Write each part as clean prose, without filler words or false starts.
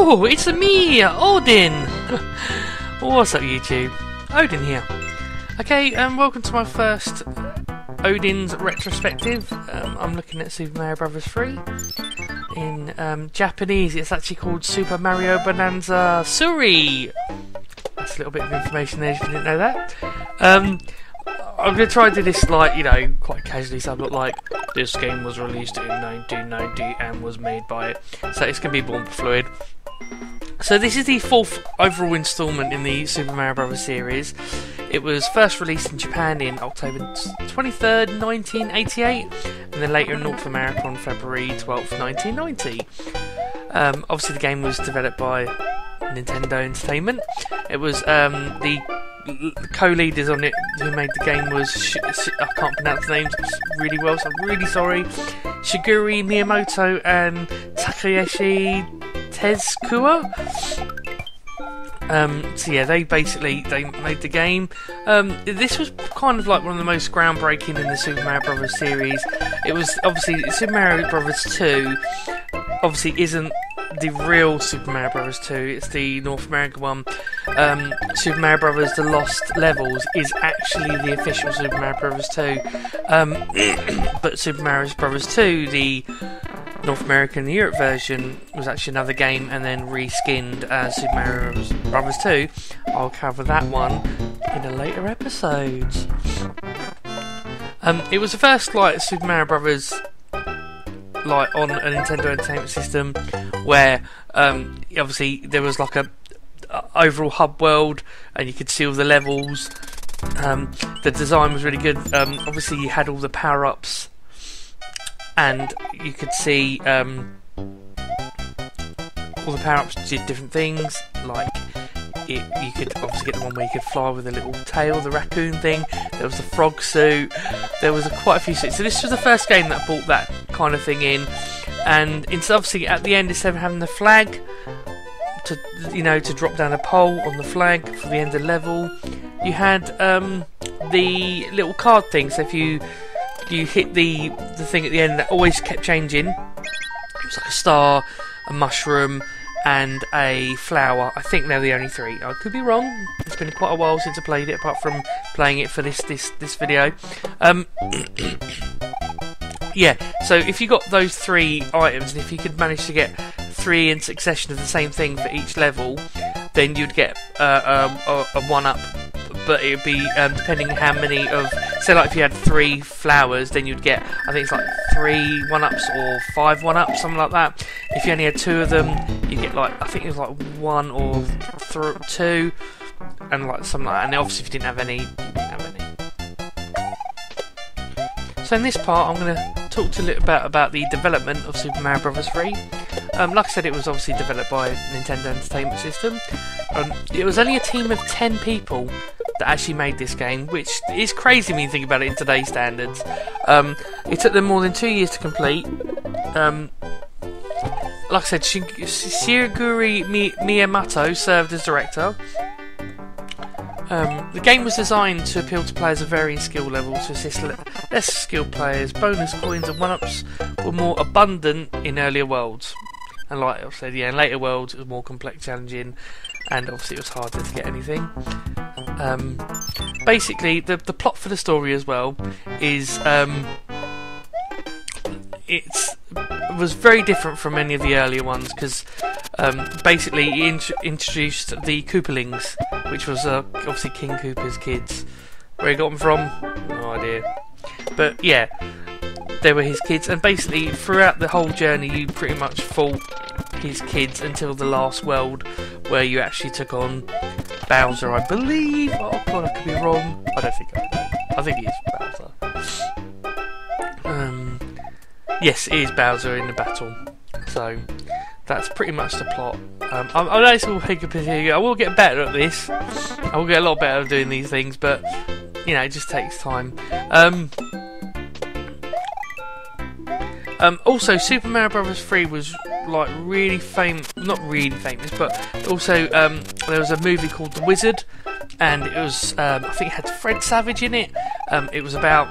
Oh, it's me, Odin! What's up, YouTube? Odin here. Okay, welcome to my first Odin's retrospective. I'm looking at Super Mario Bros. 3. In Japanese, it's actually called Super Mario Bonanza Suri! That's a little bit of information there if you didn't know that. I'm going to try and do this, like, you know, quite casually, so I'm not like, this game was released in 1990 and was made by it. So it's going to be more fluid. So this is the fourth overall instalment in the Super Mario Bros. Series. It was first released in Japan in October 23rd, 1988, and then later in North America on February 12th, 1990. Obviously the game was developed by Nintendo Entertainment. It was the co-leaders on it who made the game was I can't pronounce the names really well, so I'm really sorry. Shigeru Miyamoto and Takashi Tezuka. So yeah, they made the game. This was kind of like one of the most groundbreaking in the Super Mario Bros. Series. It was obviously Super Mario Bros. 2. Obviously, isn't the real Super Mario Bros. 2. It's the North American one. Super Mario Bros. The Lost Levels is actually the official Super Mario Bros. 2. But Super Mario Bros. 2, the North American and Europe version, was actually another game and then reskinned as Super Mario Bros. 2. I'll cover that one in a later episode. It was the first like Super Mario Bros. Like on a Nintendo Entertainment System, where obviously there was like a overall hub world, and you could see all the levels. The design was really good. Obviously, you had all the power ups, and you could see all the power ups did different things. Like you could obviously get the one where you could fly with a little tail, the raccoon thing. There was the frog suit. There was quite a few suits. So this was the first game that brought that kind of thing in. And it's obviously at the end, instead of having the flag to drop down a pole on the flag for the end of the level, you had the little card thing. So if you hit the thing at the end, that always kept changing. It was like a star, a mushroom, and a flower. I think they're the only three. I could be wrong. It's been quite a while since I played it, apart from playing it for this video. Yeah, so if you got those three items, and if you could manage to get 3 in succession of the same thing for each level, then you'd get a 1-up. But it would be depending how many of, say like if you had 3 flowers, then you'd get, I think it's like 3 1-ups or 5 1-ups, something like that. If you only had 2 of them, you get like, I think it was like 1 or 2, and like something like that. And obviously if you didn't have any, you didn't have any. So in this part, I'm going to talk to you a little bit about the development of Super Mario Bros. 3. Like I said, it was obviously developed by Nintendo Entertainment System. It was only a team of 10 people that actually made this game, which is crazy when you think about it in today's standards. It took them more than 2 years to complete. Like I said, Shigeru Miyamoto served as director. The game was designed to appeal to players of varying skill levels to assist less skilled players. Bonus coins and 1-ups were more abundant in earlier worlds. And like I said, yeah, in later worlds it was more complex, challenging, and obviously it was harder to get anything. Basically, the plot for the story as well is it was very different from any of the earlier ones, because basically it introduced the Koopalings, which was obviously King Koopa's kids. Where he got them from, no idea. But yeah, they were his kids, and basically throughout the whole journey you pretty much fought his kids until the last world, where you actually took on Bowser, I believe. Oh god, I could be wrong. I don't think I think it is Bowser. Yes, it is Bowser in the battle. So that's pretty much the plot. I know it's all hiccup-hiccup. I will get better at this. I will get a lot better at doing these things, but you know, it just takes time. Also, Super Mario Bros. 3 was like really famous, not really famous, but also there was a movie called The Wizard, and it was I think it had Fred Savage in it. It was about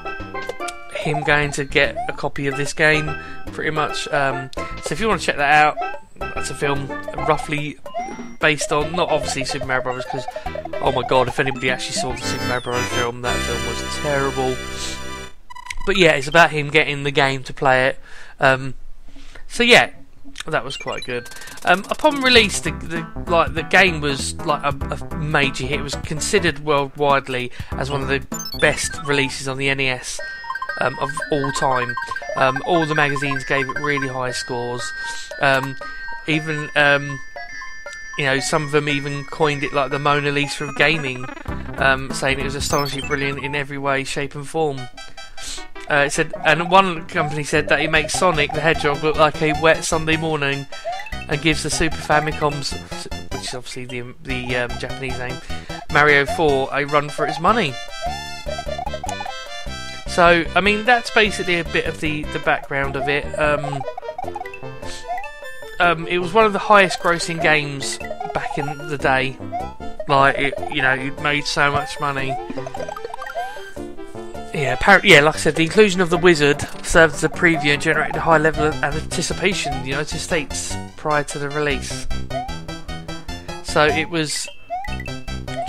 him going to get a copy of this game, pretty much. So if you want to check that out, That's a film roughly based on, not obviously Super Mario Brothers, because oh my god, if anybody actually saw the Super Mario Brothers film, that film was terrible. But yeah, it's about him getting the game to play it. So yeah, that was quite good. Upon release, the game was like a major hit. It was considered worldwide as one of the best releases on the NES of all time. All the magazines gave it really high scores. Even some of them even coined it like the Mona Lisa of gaming, saying it was astonishingly brilliant in every way, shape, and form. It said, and one company said that it makes Sonic the Hedgehog look like a wet Sunday morning, and gives the Super Famicom's, which is obviously the Japanese name, Mario 4, a run for its money. So, I mean, that's basically a bit of the background of it. It was one of the highest grossing games back in the day. Like, it made so much money. Yeah, like I said, the inclusion of the wizard served as a preview and generated a high level of anticipation in the United States prior to the release. So it was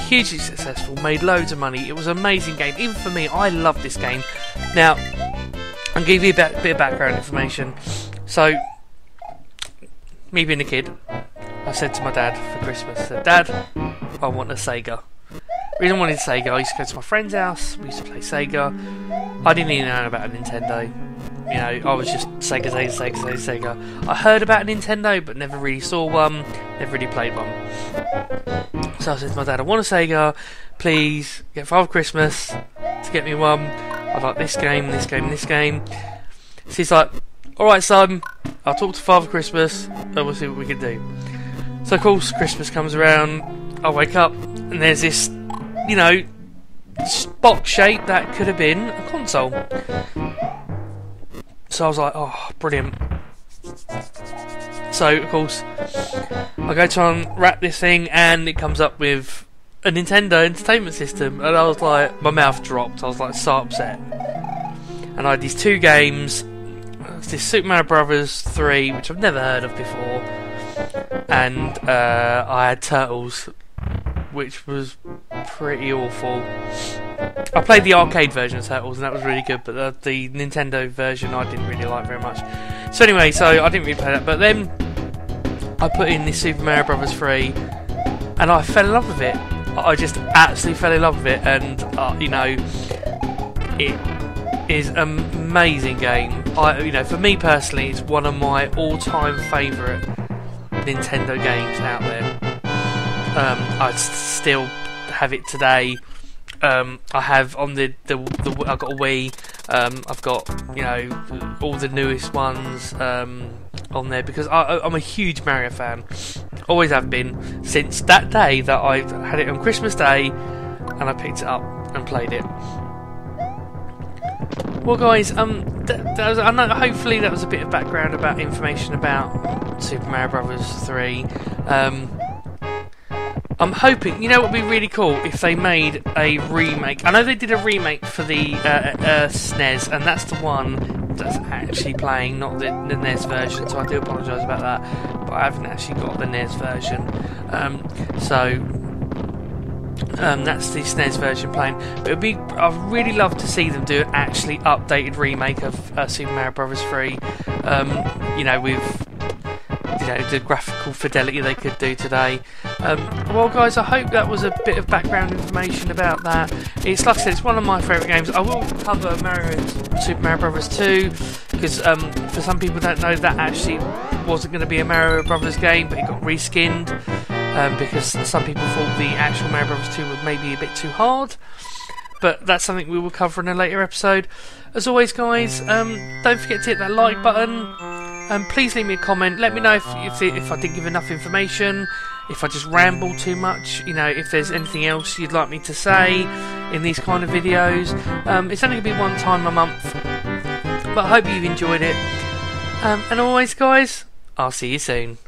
hugely successful, made loads of money. It was an amazing game. Even for me, I loved this game. Now, I'll give you a bit of background information. So, me being a kid, I said to my dad for Christmas, I said, Dad, I want a Sega. The reason I wanted Sega, I used to go to my friend's house, we used to play Sega. I didn't even know about a Nintendo. I was just Sega. I heard about a Nintendo, but never really saw one, never really played one. So I said to my dad, I want a Sega, please, get Father Christmas to get me one. I'd like this game, this game, and this game. So he's like, alright son, I'll talk to Father Christmas, and we'll see what we can do. So of course, Christmas comes around, I wake up, and there's this, box shape that could have been a console. So I was like, oh, brilliant. So, of course, I go to unwrap this thing, and it comes up with a Nintendo Entertainment System, and I was like, my mouth dropped, I was like so upset. And I had these two games, this Super Mario Brothers 3, which I've never heard of before, and I had Turtles, which was pretty awful. I played the arcade version of Turtles, and that was really good, but the Nintendo version I didn't really like very much. So anyway, so I didn't really play that, but then I put in this Super Mario Brothers 3, and I fell in love with it. I just absolutely fell in love with it, and it is an amazing game. For me personally, it's one of my all-time favourite Nintendo games out there. I still have it today. I have on the I've got a Wii. I've got all the newest ones on there because I'm a huge Mario fan. Always have been since that day that I had it on Christmas Day, and I picked it up and played it. Well, guys, I know. Hopefully, that was a bit of background about information about Super Mario Brothers 3. I'm hoping, what would be really cool if they made a remake. I know they did a remake for the SNES, and that's the one that's actually playing, not the NES version, so I do apologise about that, but I haven't actually got the NES version. That's the SNES version playing. But I'd really love to see them do an actually updated remake of Super Mario Bros. 3, with the graphical fidelity they could do today. Well, guys, I hope that was a bit of background information about that. It's like I said, it's one of my favourite games. I will cover Super Mario Bros. 2 because for some people don't know, that actually wasn't going to be a Mario Bros. Game, but it got reskinned because some people thought the actual Mario Bros. 2 was maybe a bit too hard. But that's something we will cover in a later episode. As always, guys, don't forget to hit that like button. Please leave me a comment. Let me know if I didn't give enough information, if I just ramble too much, if there's anything else you'd like me to say in these kind of videos. It's only going to be one time a month, but I hope you've enjoyed it. And always, guys, I'll see you soon.